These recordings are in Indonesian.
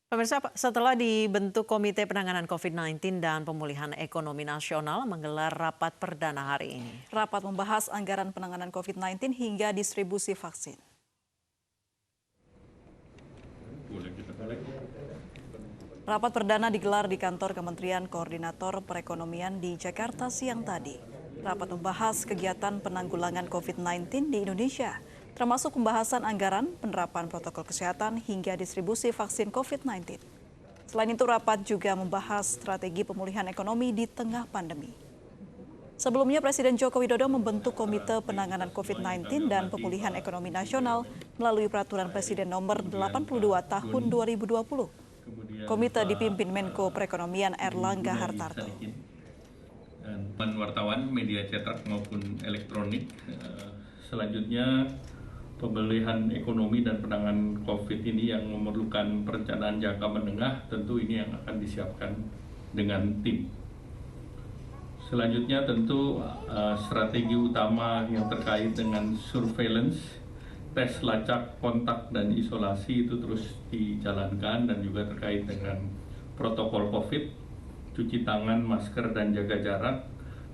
Pemirsa, setelah dibentuk Komite Penanganan COVID-19 dan Pemulihan Ekonomi Nasional menggelar rapat perdana hari ini. Rapat membahas anggaran penanganan COVID-19 hingga distribusi vaksin. Rapat perdana digelar di kantor Kementerian Koordinator Perekonomian di Jakarta siang tadi. Rapat membahas kegiatan penanggulangan COVID-19 di Indonesia, termasuk pembahasan anggaran, penerapan protokol kesehatan, hingga distribusi vaksin COVID-19. Selain itu, rapat juga membahas strategi pemulihan ekonomi di tengah pandemi. Sebelumnya, Presiden Joko Widodo membentuk Komite Penanganan COVID-19 dan Pemulihan Ekonomi Nasional melalui Peraturan Presiden Nomor 82 Tahun 2020. Komite dipimpin Menko Perekonomian Erlangga Hartarto. Dan wartawan, media cetak maupun elektronik. Selanjutnya, pemulihan ekonomi dan penanganan COVID ini yang memerlukan perencanaan jangka menengah, tentu ini yang akan disiapkan dengan tim. Selanjutnya tentu strategi utama yang terkait dengan surveillance, tes lacak, kontak, dan isolasi itu terus dijalankan, dan juga terkait dengan protokol COVID, cuci tangan, masker, dan jaga jarak,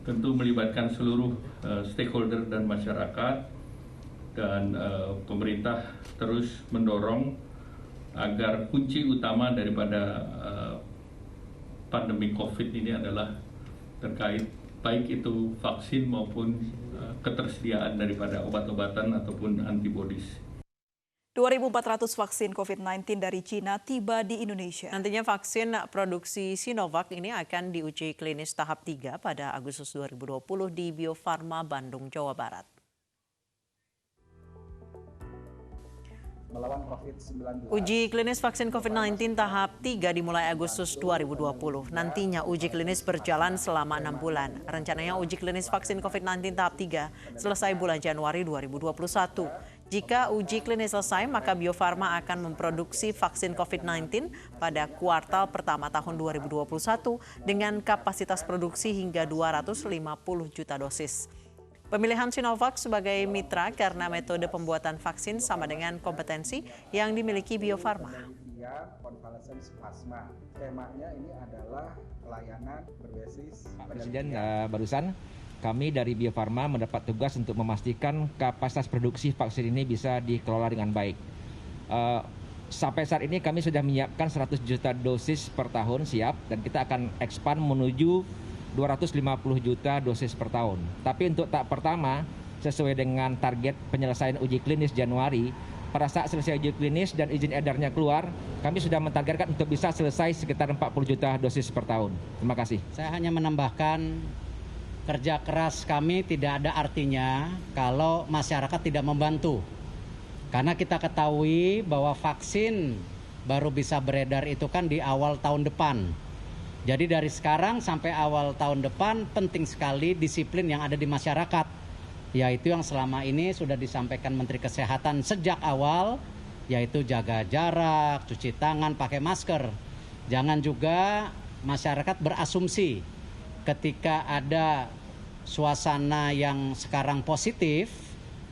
tentu melibatkan seluruh stakeholder dan masyarakat, dan pemerintah terus mendorong agar kunci utama daripada pandemi COVID ini adalah terkait baik itu vaksin maupun ketersediaan daripada obat-obatan ataupun antibodies. 2.400 vaksin COVID-19 dari Cina tiba di Indonesia. Nantinya vaksin produksi Sinovac ini akan diuji klinis tahap 3 pada Agustus 2020 di Bio Farma Bandung, Jawa Barat. Melawan COVID-19. Uji klinis vaksin COVID-19 tahap 3 dimulai Agustus 2020. Nantinya uji klinis berjalan selama 6 bulan. Rencananya uji klinis vaksin COVID-19 tahap 3 selesai bulan Januari 2021. Jika uji klinis selesai, maka Bio Farma akan memproduksi vaksin COVID-19 pada kuartal pertama tahun 2021 dengan kapasitas produksi hingga 250 juta dosis. Pemilihan Sinovac sebagai mitra karena metode pembuatan vaksin sama dengan kompetensi yang dimiliki Bio Farma. Temanya ini adalah pelayanan berbasis Presiden barusan kami dari Bio Farma mendapat tugas untuk memastikan kapasitas produksi vaksin ini bisa dikelola dengan baik. Sampai saat ini kami sudah menyiapkan 100 juta dosis per tahun siap, dan kita akan expand menuju 250 juta dosis per tahun. Tapi untuk tahap pertama, sesuai dengan target penyelesaian uji klinis Januari, pada saat selesai uji klinis dan izin edarnya keluar, kami sudah mentargetkan untuk bisa selesai sekitar 40 juta dosis per tahun. Terima kasih. Saya hanya menambahkan, kerja keras kami tidak ada artinya kalau masyarakat tidak membantu. Karena kita ketahui bahwa vaksin baru bisa beredar itu kan di awal tahun depan. Jadi dari sekarang sampai awal tahun depan penting sekali disiplin yang ada di masyarakat. Yaitu yang selama ini sudah disampaikan Menteri Kesehatan sejak awal, yaitu jaga jarak, cuci tangan, pakai masker. Jangan juga masyarakat berasumsi ketika ada suasana yang sekarang positif,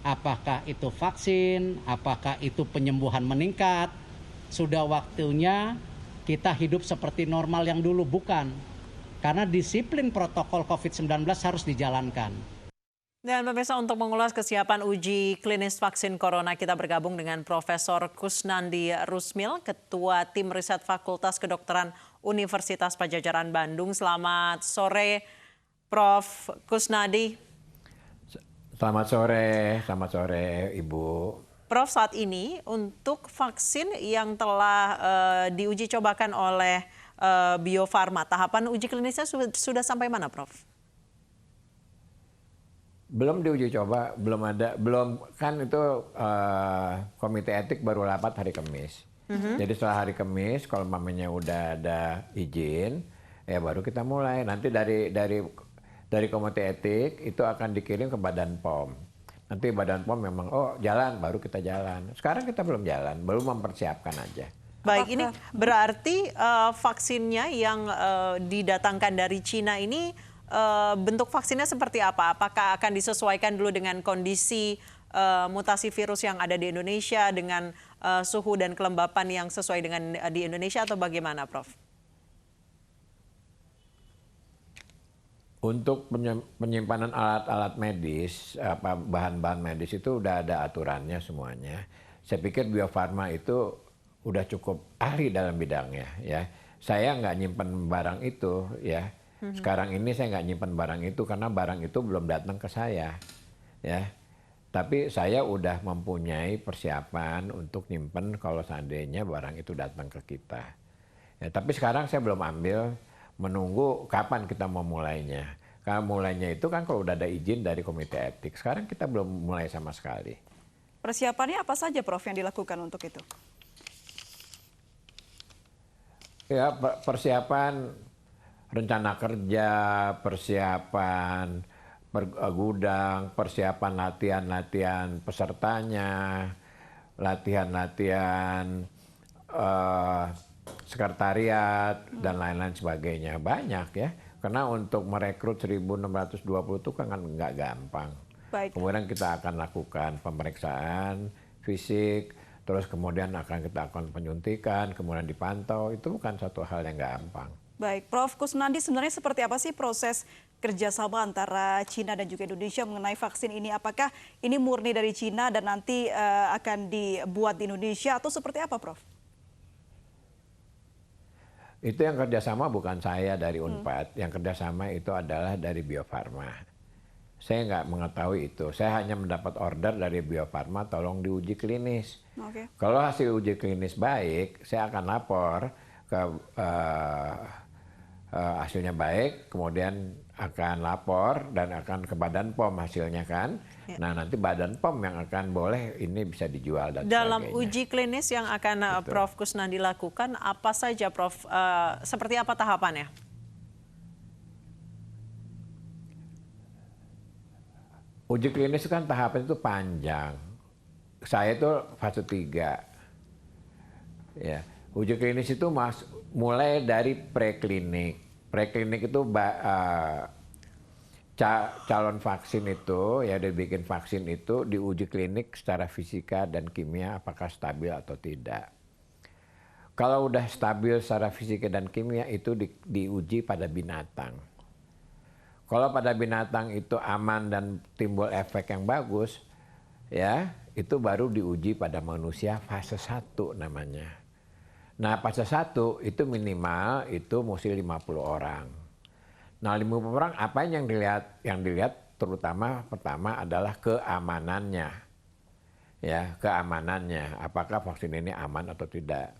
apakah itu vaksin, apakah itu penyembuhan meningkat, sudah waktunya kita hidup seperti normal yang dulu. Bukan. Karena disiplin protokol COVID-19 harus dijalankan. Dan pemirsa, untuk mengulas kesiapan uji klinis vaksin corona, kita bergabung dengan Profesor Kusnandi Rusmil, Ketua Tim Riset Fakultas Kedokteran Universitas Padjadjaran Bandung. Selamat sore, Prof. Kusnadi. Selamat sore Ibu. Prof, saat ini untuk vaksin yang telah diuji cobakan oleh Bio Farma, tahapan uji klinisnya sudah sampai mana, Prof? Belum diuji coba, kan itu komite etik baru rapat hari Kamis. Jadi setelah hari Kamis, kalau mamanya udah ada izin, ya baru kita mulai. Nanti dari komite etik itu akan dikirim ke Badan POM. Nanti Badan POM memang, jalan, baru kita jalan. Sekarang kita belum jalan, belum mempersiapkan aja. Baik, ini berarti vaksinnya yang didatangkan dari Cina ini bentuk vaksinnya seperti apa? Apakah akan disesuaikan dulu dengan kondisi mutasi virus yang ada di Indonesia dengan suhu dan kelembapan yang sesuai dengan di Indonesia atau bagaimana, Prof? Untuk penyimpanan alat-alat medis, bahan-bahan medis itu udah ada aturannya semuanya. Saya pikir Bio Farma itu udah cukup ahli dalam bidangnya, ya. Saya nggak nyimpen barang itu, ya. Sekarang ini saya nggak nyimpen barang itu karena barang itu belum datang ke saya, ya. Tapi saya udah mempunyai persiapan untuk nyimpen kalau seandainya barang itu datang ke kita. Ya, tapi sekarang saya belum ambil, menunggu kapan kita mau mulainya. Karena mulainya itu kan kalau udah ada izin dari komite etik. Sekarang kita belum mulai sama sekali. Persiapannya apa saja, Prof, yang dilakukan untuk itu? Ya, persiapan rencana kerja, persiapan gudang, persiapan latihan-latihan pesertanya, latihan-latihan sekretariat, dan lain-lain sebagainya. Banyak ya, karena untuk merekrut 1.620 itu kan nggak gampang. Baik. Kemudian kita akan lakukan pemeriksaan fisik, terus kemudian kita akan penyuntikan, kemudian dipantau. Itu bukan satu hal yang gampang. Baik, Prof. Kusnandi, sebenarnya seperti apa sih proses kerjasama antara Cina dan juga Indonesia mengenai vaksin ini? Apakah ini murni dari Cina dan nanti akan dibuat di Indonesia atau seperti apa, Prof? Itu yang kerjasama bukan saya dari Unpad, yang kerjasama itu adalah dari Bio Farma. Saya nggak mengetahui itu, saya hanya mendapat order dari Bio Farma tolong diuji klinis. Oke. Kalau hasil uji klinis baik, saya akan lapor ke hasilnya baik, kemudian akan lapor dan akan ke Badan POM hasilnya kan. Ya. Nah nanti Badan POM yang akan boleh ini bisa dijual dan Dalam sebagainya. uji klinis yang akan Prof. Kusnandi lakukan, apa saja, Prof? Seperti apa tahapannya? Uji klinis kan tahapan itu panjang. Saya itu fase 3. Ya, uji klinis itu mulai dari preklinik. Preklinik itu calon vaksin itu, ya dibikin vaksin itu diuji klinik secara fisika dan kimia apakah stabil atau tidak. Kalau udah stabil secara fisika dan kimia itu diuji pada binatang. Kalau pada binatang itu aman dan timbul efek yang bagus, ya itu baru diuji pada manusia fase 1 namanya. Nah fase 1 itu minimal itu mesti 50 orang. Nah 50 orang apa yang dilihat? Yang dilihat terutama pertama adalah keamanannya. Ya, keamanannya. Apakah vaksin ini aman atau tidak.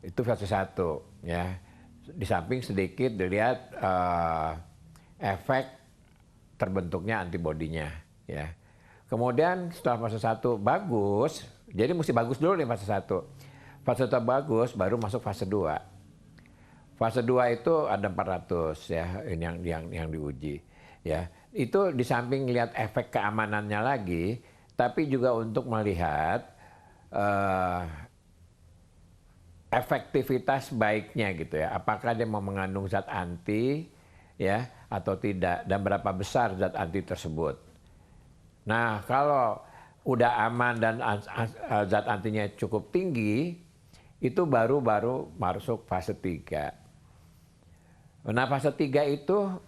Itu fase 1 ya. Di samping sedikit dilihat efek terbentuknya antibodinya ya. Kemudian setelah fase 1 bagus, jadi mesti bagus dulu nih fase 1. Fase 1 bagus baru masuk fase 2. Fase 2 itu ada 400 ya, ini yang diuji ya. Itu di samping lihat efek keamanannya lagi, tapi juga untuk melihat efektivitas baiknya gitu ya. Apakah dia mau mengandung zat anti ya atau tidak, dan berapa besar zat anti tersebut. Nah kalau udah aman dan zat antinya cukup tinggi, itu baru masuk fase 3. Nah fase 3 itu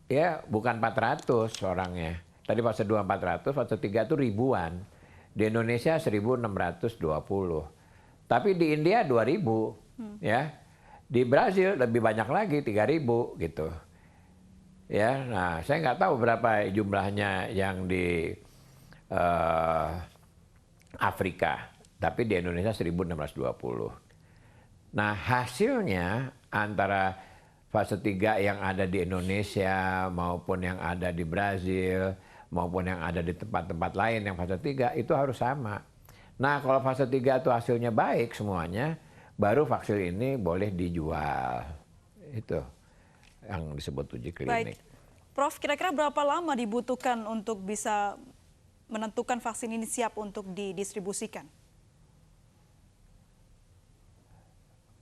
ya bukan 400 orangnya. Tadi fase 2 400, fase 3 itu ribuan. Di Indonesia 1.620. Tapi di India 2.000 ya. Di Brazil lebih banyak lagi 3.000 gitu. Ya, nah saya nggak tahu berapa jumlahnya yang di Afrika, tapi di Indonesia 1.620. Nah hasilnya antara fase 3 yang ada di Indonesia maupun yang ada di Brazil maupun yang ada di tempat-tempat lain yang fase 3 itu harus sama. Nah kalau fase 3 itu hasilnya baik semuanya, baru vaksin ini boleh dijual. Itu yang disebut uji klinik. Baik. Prof, kira-kira berapa lama dibutuhkan untuk bisa menentukan vaksin ini siap untuk didistribusikan?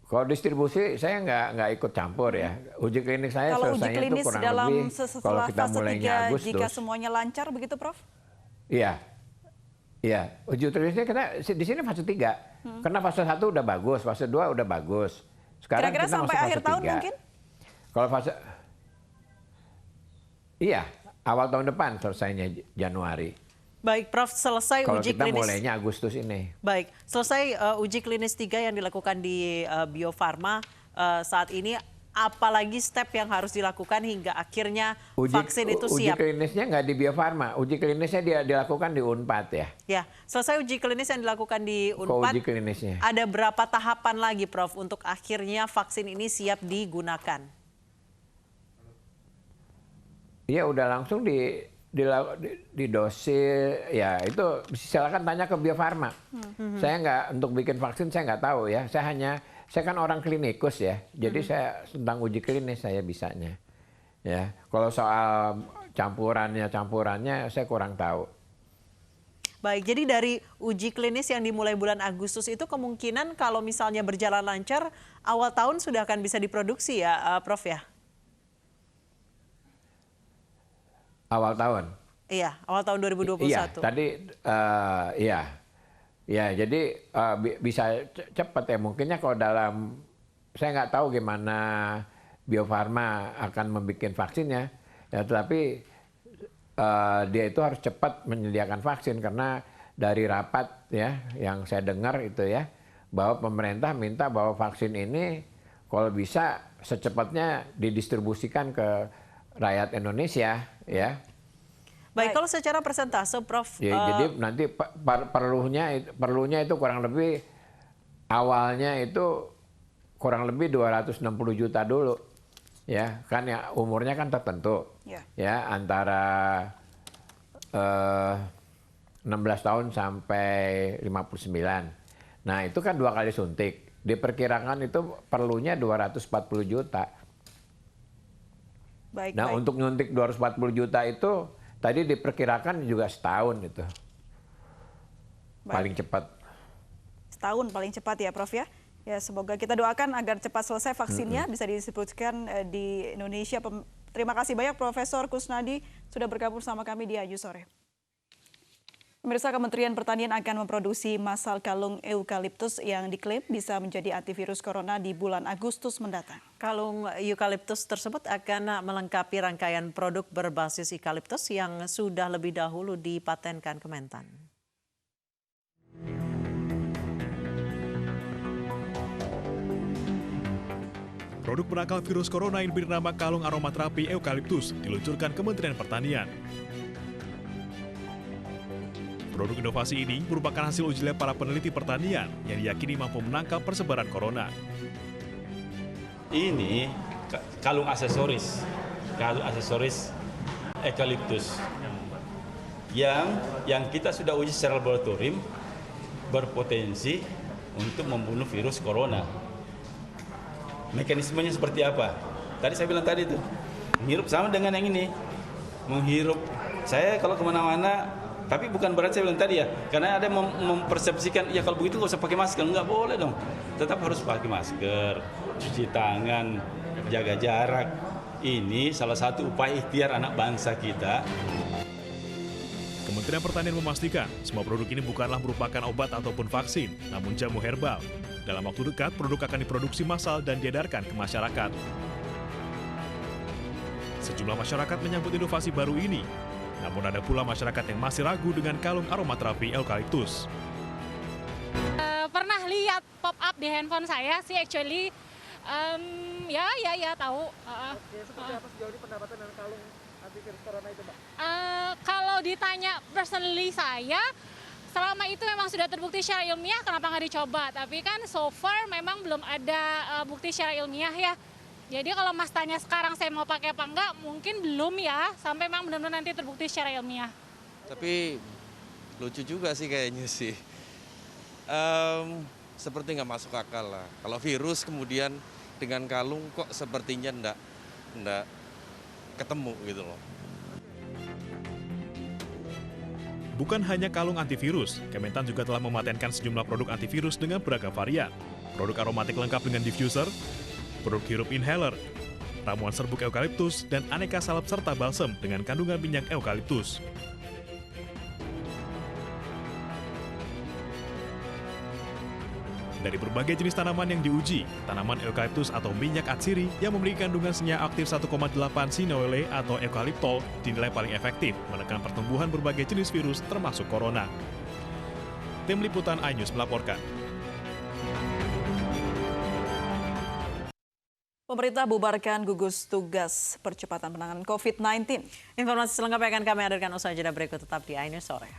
Kalau distribusi saya nggak ikut campur ya. Uji klinik saya kalau uji selesainya itu klinis kurang dalam lebih kalau setelah kita fase mulainya 3 Agustus. jika semuanya lancar begitu, Prof? Iya. Iya, uji klinisnya kita di sini fase 3. Karena fase 1 udah bagus, fase 2 udah bagus. Sekarang Kira-kira kita sampai masuk fase akhir tahun 3. mungkin? Kalau fase Iya, awal tahun depan selesainya Januari. Baik, Prof, selesai Kalau uji kita klinis. mulainya Agustus ini. Baik, selesai uji klinis 3 yang dilakukan di Bio Farma saat ini, apalagi step yang harus dilakukan hingga akhirnya vaksin itu siap? Uji klinisnya nggak di Bio Farma, uji klinisnya dilakukan di Unpad ya. Ya, selesai uji klinis yang dilakukan di Kok Unpad, uji klinisnya? ada berapa tahapan lagi, Prof, untuk akhirnya vaksin ini siap digunakan? Iya, udah langsung di dosis, ya itu silakan tanya ke Bio Farma. Saya nggak, untuk bikin vaksin saya nggak tahu ya. Saya kan orang klinikus ya, jadi saya tentang uji klinis saya bisanya. Ya, kalau soal campurannya saya kurang tahu. Baik, jadi dari uji klinis yang dimulai bulan Agustus itu kemungkinan kalau misalnya berjalan lancar, awal tahun sudah akan bisa diproduksi ya, Prof ya? Awal tahun? Iya, awal tahun 2021. Iya, tadi iya. Ya, jadi bisa cepat ya. Mungkinnya kalau saya nggak tahu gimana Bio Farma akan membuat vaksinnya. Ya, tetapi dia itu harus cepat menyediakan vaksin karena dari rapat ya yang saya dengar itu ya bahwa pemerintah minta bahwa vaksin ini kalau bisa secepatnya didistribusikan ke rakyat Indonesia ya. Baik, kalau secara persentase, Prof. Ya, jadi nanti perlunya itu kurang lebih awalnya itu kurang lebih 260 juta dulu, ya kan ya umurnya kan tertentu, ya antara 16 tahun sampai 59. Nah itu kan 2 kali suntik, diperkirakan itu perlunya 240 juta. Nah untuk nyuntik 240 juta itu tadi diperkirakan juga setahun itu. Paling cepat. Setahun paling cepat ya Prof ya. Ya semoga kita doakan agar cepat selesai vaksinnya bisa disebutkan di Indonesia. Terima kasih banyak Profesor Kusnadi sudah bergabung sama kami di Ayu Sore. Pemirsa, Kementerian Pertanian akan memproduksi massal kalung eukaliptus yang diklaim bisa menjadi antivirus corona di bulan Agustus mendatang. Kalung eukaliptus tersebut akan melengkapi rangkaian produk berbasis eukaliptus yang sudah lebih dahulu dipatenkan Kementan. Produk penangkal virus corona yang bernama kalung aromaterapi eukaliptus diluncurkan Kementerian Pertanian. Produk inovasi ini merupakan hasil uji lab para peneliti pertanian yang diyakini mampu menangkal persebaran corona. Ini kalung aksesoris eukaliptus yang kita sudah uji secara laboratorium berpotensi untuk membunuh virus corona. Mekanismenya seperti apa? Tadi saya bilang tadi itu menghirup sama dengan yang ini, menghirup. Saya kalau kemana-mana. Tapi bukan berarti saya bilang tadi ya, karena ada mempersepsikan, ya kalau begitu nggak usah pakai masker. Nggak boleh dong. Tetap harus pakai masker, cuci tangan, jaga jarak. Ini salah satu upaya ikhtiar anak bangsa kita. Kementerian Pertanian memastikan semua produk ini bukanlah merupakan obat ataupun vaksin, namun jamu herbal. Dalam waktu dekat, produk akan diproduksi massal dan diedarkan ke masyarakat. Sejumlah masyarakat menyambut inovasi baru ini. Namun ada pula masyarakat yang masih ragu dengan kalung aromaterapi eukaliptus. Pernah lihat pop up di handphone saya sih actually, ya tahu. Oke, seperti apa sejauh ini pendapatan dengan kalung antivirus corona itu, Mbak? Kalau ditanya personally saya, selama itu memang sudah terbukti secara ilmiah, kenapa nggak dicoba? Tapi kan so far memang belum ada bukti secara ilmiah ya. Jadi kalau Mas tanya sekarang saya mau pakai apa enggak, mungkin belum ya, sampai memang benar-benar nanti terbukti secara ilmiah. Tapi lucu juga sih kayaknya sih. Seperti nggak masuk akal lah. Kalau virus kemudian dengan kalung kok sepertinya enggak ketemu gitu loh. Bukan hanya kalung antivirus, Kementan juga telah mematenkan sejumlah produk antivirus dengan beragam varian. Produk aromatik lengkap dengan diffuser, produk hirup inhaler, ramuan serbuk eukaliptus, dan aneka salep serta balsem dengan kandungan minyak eukaliptus. Dari berbagai jenis tanaman yang diuji, tanaman eukaliptus atau minyak atsiri yang memiliki kandungan senyawa aktif 1,8 sinoile atau eukaliptol dinilai paling efektif menekan pertumbuhan berbagai jenis virus termasuk corona. Tim Liputan iNews melaporkan. Pemerintah bubarkan gugus tugas percepatan penanganan COVID-19. Informasi selengkapnya akan kami hadirkan usai jeda berikut, tetap di iNews Sore.